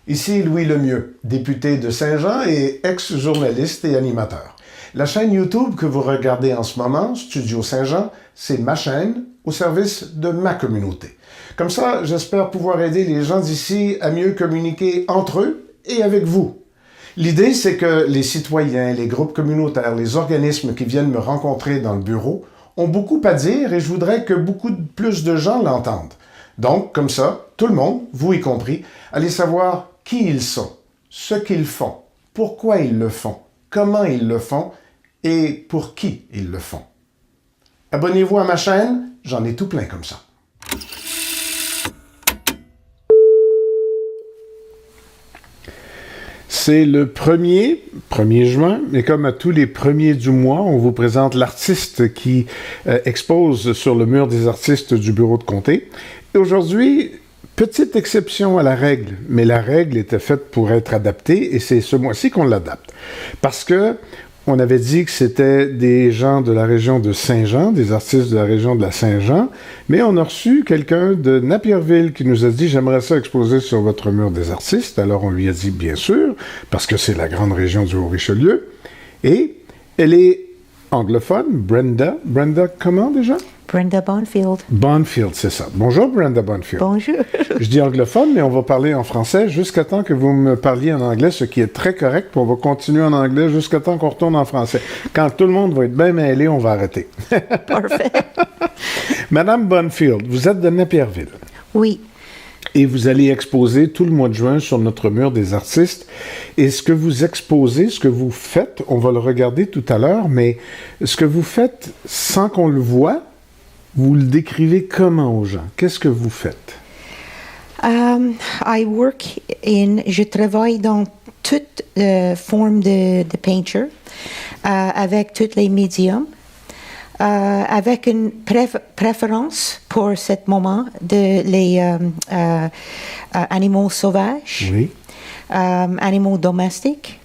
Ici Louis Lemieux, député de Saint-Jean et ex-journaliste et animateur. La chaîne YouTube que vous regardez en ce moment, Studio Saint-Jean, c'est ma chaîne au service de ma communauté. Comme ça, j'espère pouvoir aider les gens d'ici à mieux communiquer entre eux et avec vous. L'idée, c'est que les citoyens, les groupes communautaires, les organismes qui viennent me rencontrer dans le bureau ont beaucoup à dire et je voudrais que beaucoup plus de gens l'entendent. Donc, comme ça, tout le monde, vous y compris, allez savoir qui ils sont, ce qu'ils font, pourquoi ils le font, comment ils le font et pour qui ils le font. Abonnez-vous à ma chaîne, j'en ai tout plein comme ça. C'est le 1er juin, mais comme à tous les premiers du mois, on vous présente l'artiste qui expose sur le mur des artistes du bureau de comté. Et aujourd'hui, petite exception à la règle, mais la règle était faite pour être adaptée et c'est ce mois-ci qu'on l'adapte. Parce que on avait dit que c'était des gens de la région de Saint-Jean, des artistes de la région de la Saint-Jean, mais on a reçu quelqu'un de Napierville qui nous a dit « J'aimerais ça exposer sur votre mur des artistes ». Alors on lui a dit « Bien sûr », parce que c'est la grande région du Haut-Richelieu. Et elle est anglophone, Brenda. Brenda, comment déjà? Brenda Bonfield. Bonfield, c'est ça. Bonjour, Brenda Bonfield. Bonjour. Je dis anglophone, mais on va parler en français jusqu'à temps que vous me parliez en anglais, ce qui est très correct, puis on va continuer en anglais jusqu'à temps qu'on retourne en français. Quand tout le monde va être bien mêlé, on va arrêter. Parfait. Madame Bonfield, vous êtes de Napierville. Oui. Et vous allez exposer tout le mois de juin sur notre mur des artistes. Et ce que vous exposez, ce que vous faites, on va le regarder tout à l'heure, mais ce que vous faites sans qu'on le voie, vous le décrivez comment aux gens? Qu'est-ce que vous faites? Je travaille dans toute forme de peinture, avec tous les médiums, avec une préférence pour ce moment de les animaux sauvages, Oui. Animaux domestiques.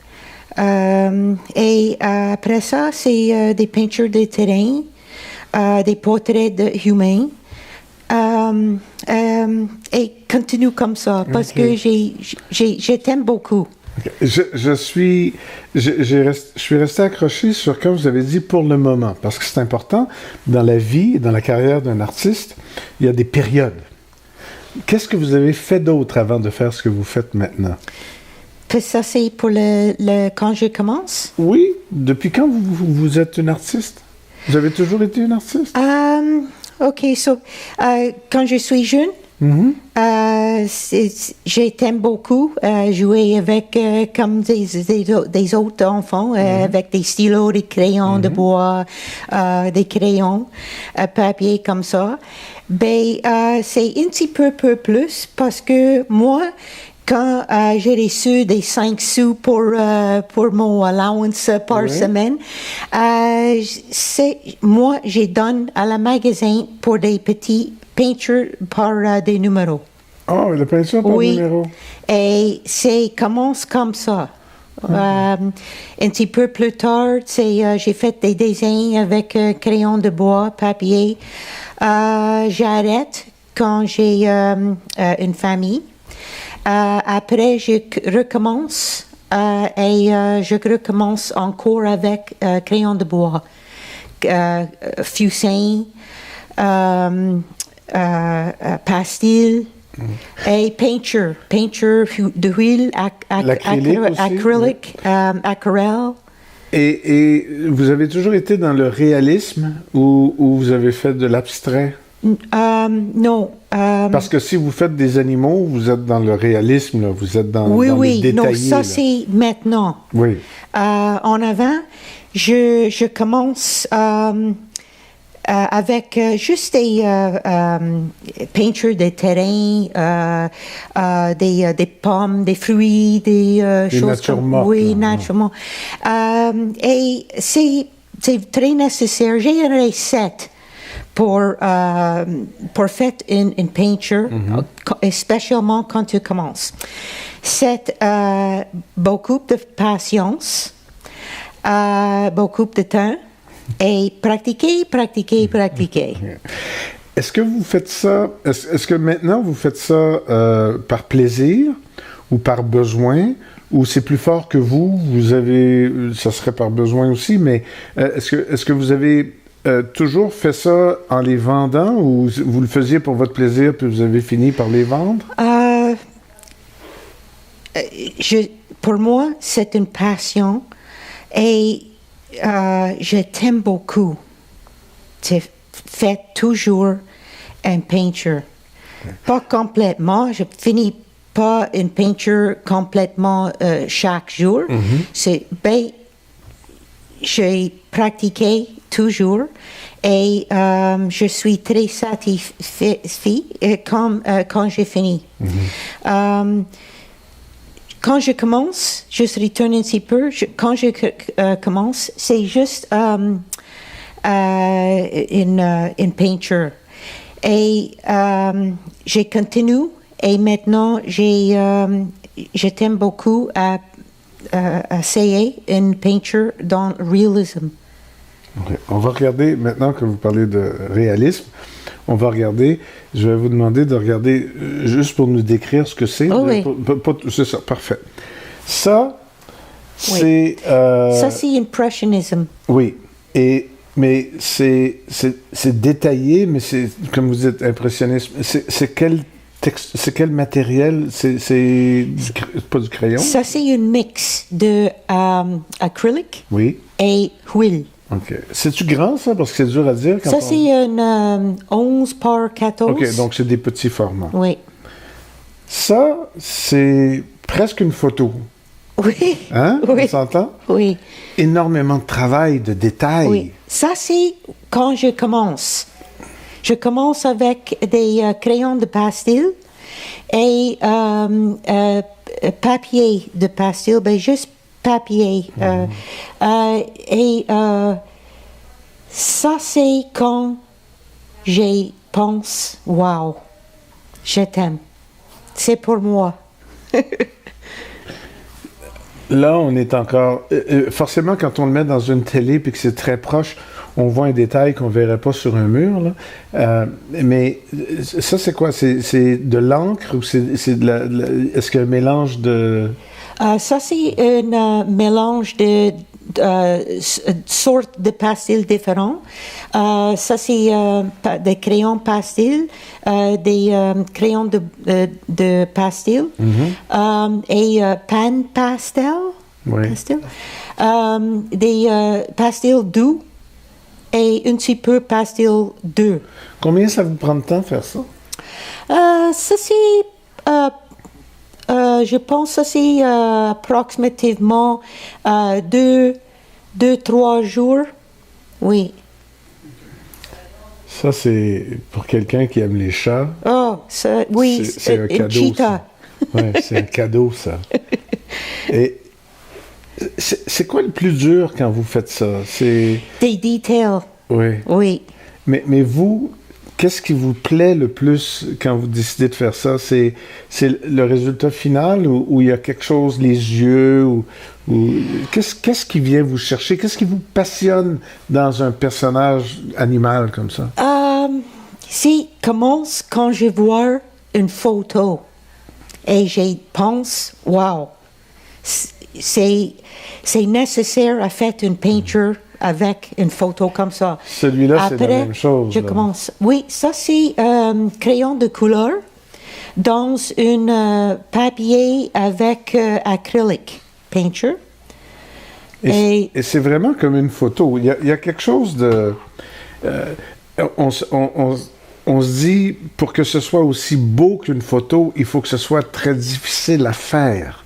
Et après ça, c'est des peintures de terrain, des portraits humains. Et continue comme ça, parce que je t'aime beaucoup. Okay. Je suis resté accroché sur quand vous avez dit « pour le moment », parce que c'est important, dans la vie, dans la carrière d'un artiste, il y a des périodes. Qu'est-ce que vous avez fait d'autre avant de faire ce que vous faites maintenant? Puis ça, c'est pour quand je commence? Oui. Depuis quand vous êtes une artiste? Vous avez toujours été une artiste? OK, quand je suis jeune, j'aime beaucoup jouer avec comme des autres enfants, avec des stylos, des crayons de bois, des crayons, papier comme ça. Mais c'est un petit peu plus parce que moi, quand j'ai reçu des 5 sous pour mon allowance par semaine, moi, je donne à la magasin pour des petits peintures par des numéros. Oh, la peinture par numéro. Et c'est commence comme ça. Un petit peu plus tard, j'ai fait des dessins avec crayon de bois, papier. J'arrête quand j'ai une famille. Après, je recommence et je recommence encore avec crayon de bois, fusain, pastel et peinture d'huile, acrylique, aquarelle. Et vous avez toujours été dans le réalisme ou vous avez fait de l'abstrait? Non. Parce que si vous faites des animaux, vous êtes dans le réalisme, là, vous êtes dans le détaillé. Non, ça là. c'est maintenant. Oui. En avant, je commence avec juste des peintures de terrain, des pommes, des fruits, des choses comme mortes, oui, là, naturellement. Et c'est très nécessaire. J'ai une recette pour faire une peinture, spécialement quand tu commences. C'est beaucoup de patience, beaucoup de temps, et pratiquer. Est-ce que vous faites ça, est-ce que maintenant vous faites ça par plaisir ou par besoin, ou c'est plus fort que vous? Vous avez, ça serait par besoin aussi, mais est-ce que vous avez toujours fait ça en les vendant, ou vous le faisiez pour votre plaisir, puis vous avez fini par les vendre? Pour moi, c'est une passion et je t'aime beaucoup. Tu fais toujours une peinture. Pas complètement, je finis pas une peinture complètement chaque jour. J'ai pratiqué toujours et je suis très satisfaite quand j'ai fini. Quand je commence, juste retourne un petit peu, quand je commence, c'est juste une peinture. Et je continue et maintenant je t'aime beaucoup à essayer une peinture dans le réalisme. Okay. On va regarder, maintenant que vous parlez de réalisme, on va regarder, je vais vous demander de regarder juste pour nous décrire ce que c'est. Oh oui. C'est ça, parfait. Ça, Oui. c'est... Ça, c'est impressionnisme. Oui, mais c'est détaillé, mais c'est, comme vous dites, impressionniste. C'est quel texte, c'est quel matériel? C'est pas du crayon? Ça, c'est un mix de acrylique Oui. et huile. OK. C'est-tu grand, ça? Parce que c'est dur à dire. Quand Ça, c'est un 11 par 14. OK, donc c'est des petits formats. Oui. Ça, c'est presque une photo. Oui. Hein? Oui. On s'entend? Oui. Énormément de travail, de détails. Oui. Ça, c'est quand je commence. Je commence avec des crayons de pastel et papier de pastel, ben juste papier. Et ça, c'est quand je pense, wow, je t'aime. C'est pour moi. Là, on est encore... forcément, quand on le met dans une télé puis que c'est très proche, on voit un détail qu'on ne verrait pas sur un mur. Là. Mais ça, c'est quoi? C'est de l'encre ou c'est de la... Est-ce qu'il y a un mélange de... Ça, c'est un mélange de sortes de pastels différents. Ça, c'est des crayons pastel, des crayons de pastel et pan pastel, Oui. des pastels doux et un petit peu pastel doux. Combien ça vous prend de temps de faire ça? Ça, c'est... je pense que c'est approximativement 2-3 jours. Oui. Ça, c'est pour quelqu'un qui aime les chats. Oh, ça, oui, c'est un cadeau. cheetah. Oui, c'est un cadeau, ça. Et c'est quoi le plus dur quand vous faites ça? C'est... Des détails. Oui. Oui. Mais vous, qu'est-ce qui vous plaît le plus quand vous décidez de faire ça? C'est le résultat final ou il y a quelque chose, les yeux? Ou qu'est-ce qui vient vous chercher? Qu'est-ce qui vous passionne dans un personnage animal comme ça? Ça commence quand je vois une photo et je pense, wow, c'est nécessaire à faire une peinture avec une photo comme ça. Celui-là, c'est la même chose. Je commence. Oui, ça c'est crayon de couleur dans un papier avec acrylique peinture. Et c'est vraiment comme une photo. Il y a quelque chose de... on se dit, pour que ce soit aussi beau qu'une photo, il faut que ce soit très difficile à faire.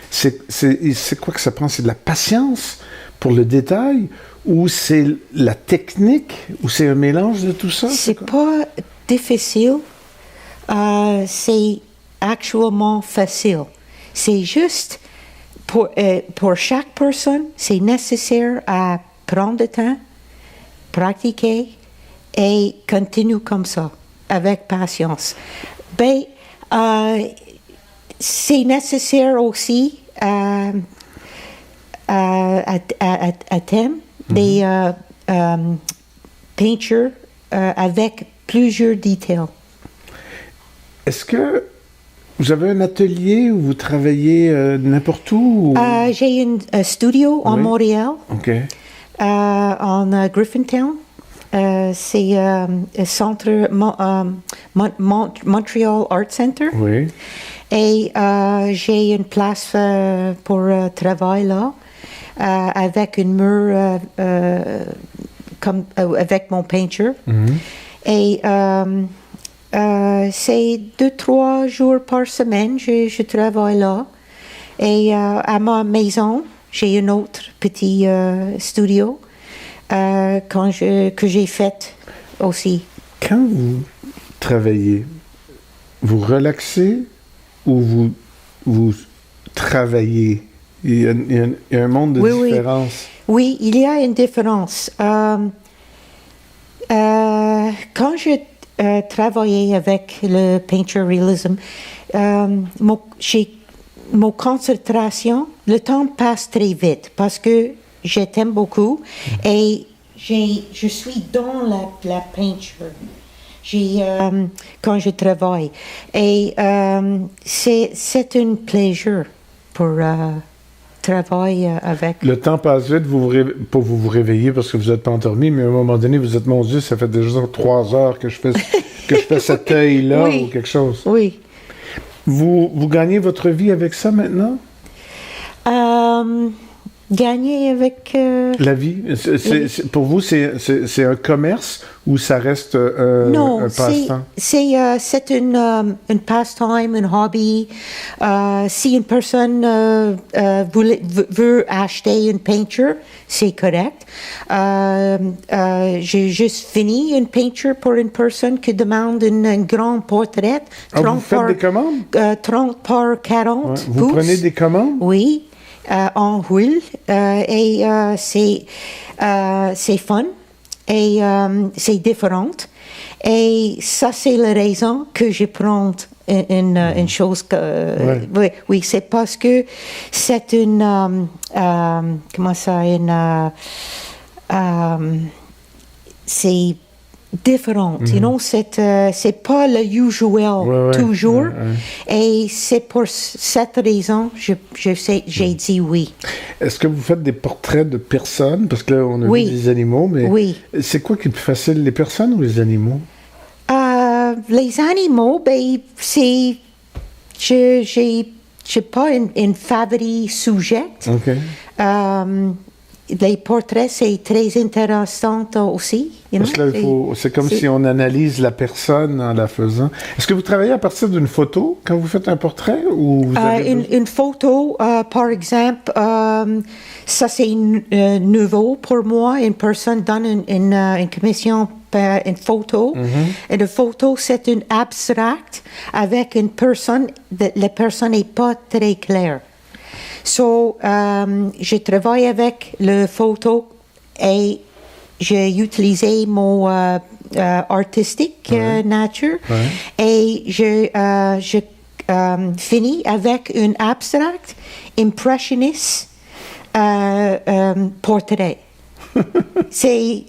C'est quoi que ça prend? C'est de la patience pour le détail ou c'est la technique ou c'est un mélange de tout ça? C'est pas difficile. C'est actuellement facile. C'est juste, pour chaque personne, c'est nécessaire à prendre du temps, pratiquer et continuer comme ça, avec patience. Ben, c'est nécessaire aussi à thème des peintures avec plusieurs détails. Est-ce que Vous avez un atelier où vous travaillez n'importe où? J'ai un studio en Oui. Montréal, OK. en Griffintown. C'est un centre Montreal Art Center. Oui. Et j'ai une place pour travail là, avec une mur avec mon peinture. Et c'est 2-3 jours par semaine, je travaille là. Et à ma maison, j'ai un autre petit studio que j'ai fait aussi. Quand vous travaillez, vous relaxez ou vous travaillez? Il y a un monde de Oui. différence. Oui, il y a une différence. Quand je travaillais avec le painter realism, mon concentration, le temps passe très vite parce que je t'aime beaucoup et je suis dans la peinture. Quand je travaille. Et c'est un plaisir pour travailler avec. Le temps passe vite, pas vous vous réveillez parce que vous n'êtes pas endormi, mais à un moment donné, vous êtes, mon Dieu, ça fait déjà 3 heures que je fais cet œil-là Oui. ou quelque chose. Oui. Vous gagnez votre vie avec ça maintenant? Gagner avec... La vie? Pour vous, c'est un commerce ou ça reste non, un passe-temps? c'est un passe-time, un hobby. Si une personne veut acheter une peinture, c'est correct. J'ai juste fini une peinture pour une personne qui demande un grand portrait. Vous faites des commandes? 30 par 40 Ouais. Vous pouces. prenez des commandes? Oui, en huile. Et c'est fun. Et c'est différent. Et ça, c'est la raison que je prends une chose que... oui, c'est parce que c'est une... comment ça? C'est différent. You know, c'est pas le usual toujours. Et c'est pour cette raison j'ai dit oui. Est-ce que vous faites des portraits de personnes? Parce que là, on a vu des animaux, mais c'est quoi qui est plus facile, les personnes ou les animaux? Les animaux, ben, c'est... J'ai pas une favori sujet. OK. Les portraits, c'est très intéressant aussi. Parce que là, c'est comme si on analyse la personne en la faisant. Est-ce que vous travaillez à partir d'une photo quand vous faites un portrait? Ou vous avez une photo, par exemple, ça c'est nouveau pour moi. Une personne donne une commission par une photo. Et la photo, c'est une abstract avec une personne. La personne n'est pas très claire. So, je travaille avec le photo et j'ai utilisé mon artistique nature et je finis avec un abstract impressionniste portrait. C'est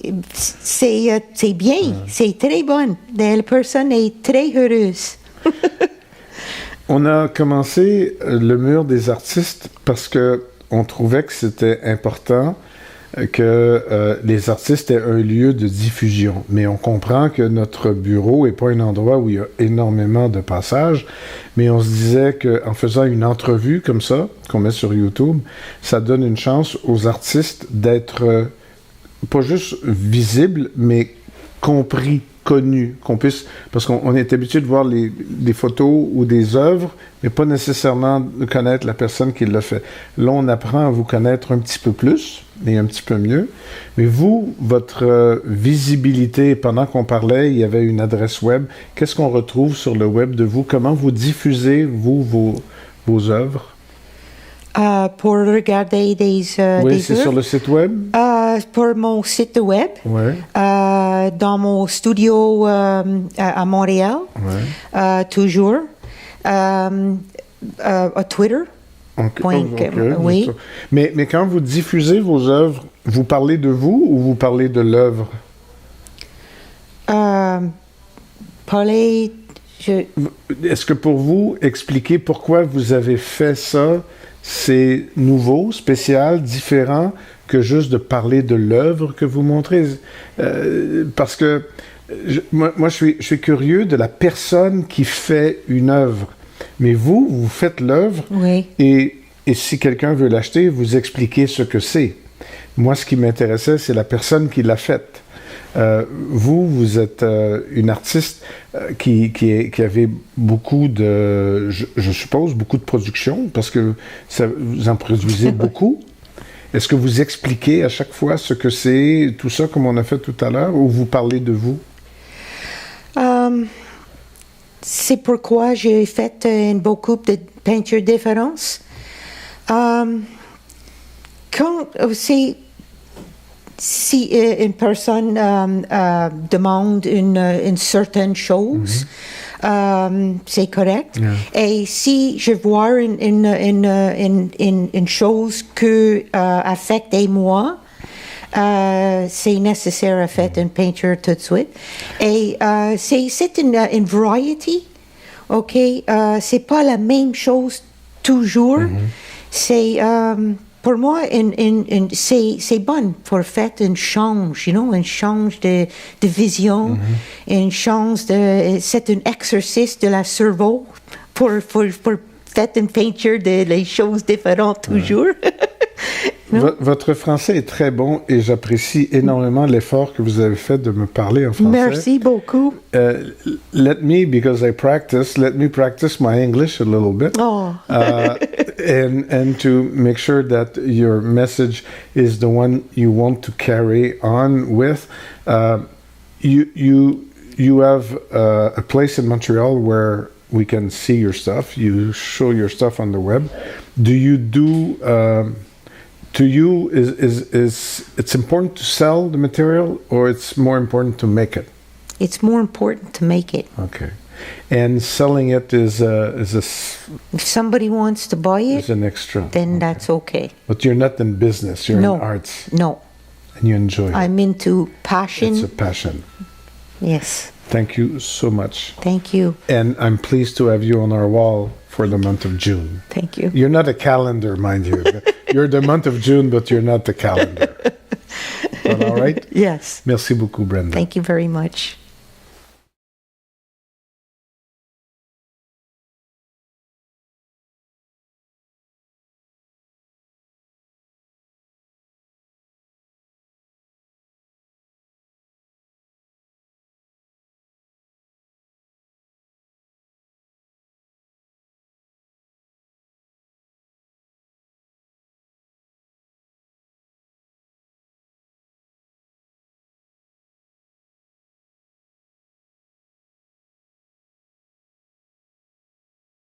bien, c'est très bon. La personne est très heureuse. On a commencé le mur des artistes parce que on trouvait que c'était important que les artistes aient un lieu de diffusion. Mais on comprend que notre bureau n'est pas un endroit où il y a énormément de passages, mais on se disait qu'en faisant une entrevue comme ça, qu'on met sur YouTube, ça donne une chance aux artistes d'être pas juste visibles, mais compris, connus, qu'on puisse... Parce qu'on est habitué de voir des photos ou des œuvres, mais pas nécessairement de connaître la personne qui l'a fait. Là, on apprend à vous connaître un petit peu plus et un petit peu mieux. Mais vous, votre visibilité, pendant qu'on parlait, il y avait une adresse web. Qu'est-ce qu'on retrouve sur le web de vous? Comment vous diffusez, vous, vos œuvres? Pour regarder des oui, c'est œuvres. sur le site web? Pour mon site web. Ouais. Dans mon studio à Montréal. Ouais. Toujours. À Twitter. Okay. Oui. Mais quand vous diffusez vos œuvres, vous parlez de vous ou vous parlez de l'œuvre? Parler Est-ce que pour vous, expliquer pourquoi vous avez fait ça, c'est nouveau, spécial, différent que juste de parler de l'œuvre que vous montrez? Parce que moi je suis curieux de la personne qui fait une œuvre. Mais vous faites l'œuvre Oui. et si quelqu'un veut l'acheter, vous expliquez ce que c'est. Moi, ce qui m'intéressait, c'est la personne qui l'a faite. Vous êtes une artiste qui avait beaucoup de, je suppose, beaucoup de production, parce que vous en produisez beaucoup. Est-ce que vous expliquez à chaque fois ce que c'est, tout ça, comme on a fait tout à l'heure, ou vous parlez de vous? C'est pourquoi j'ai fait beaucoup de peintures différentes. Si une personne demande une certaine chose, c'est correct. Yeah. Et si je vois une chose qui affecte moi, c'est nécessaire à faire une peinture tout de suite. Et c'est une variety, ok? C'est pas la même chose toujours. C'est pour moi, c'est bon pour faire un change, un change de vision, un change c'est un exercice de la cerveau pour faire une peinture de les choses différentes toujours. Votre français est très bon et j'apprécie énormément l'effort que vous avez fait de me parler en français. Merci beaucoup. Let me practice my English a little bit. Oh. And to make sure that your message is the one you want to carry on with. You have a place in Montreal where we can see your stuff. You show your stuff on the web. Do you do? To you, is it's important to sell the material, or it's more important to make it? It's more important to make it. Okay, and selling it is If somebody wants to buy it, an extra. then that's okay. But you're not in business. You're No. in arts, No, and you enjoy it. I'm into passion. It's a passion. Yes, Thank you so much, thank you, and I'm pleased to have you on our wall for the month of June. thank you. You're not a calendar, mind you. You're the month of June, but you're not the calendar. But all right? Yes, Merci beaucoup, Brenda. thank you very much.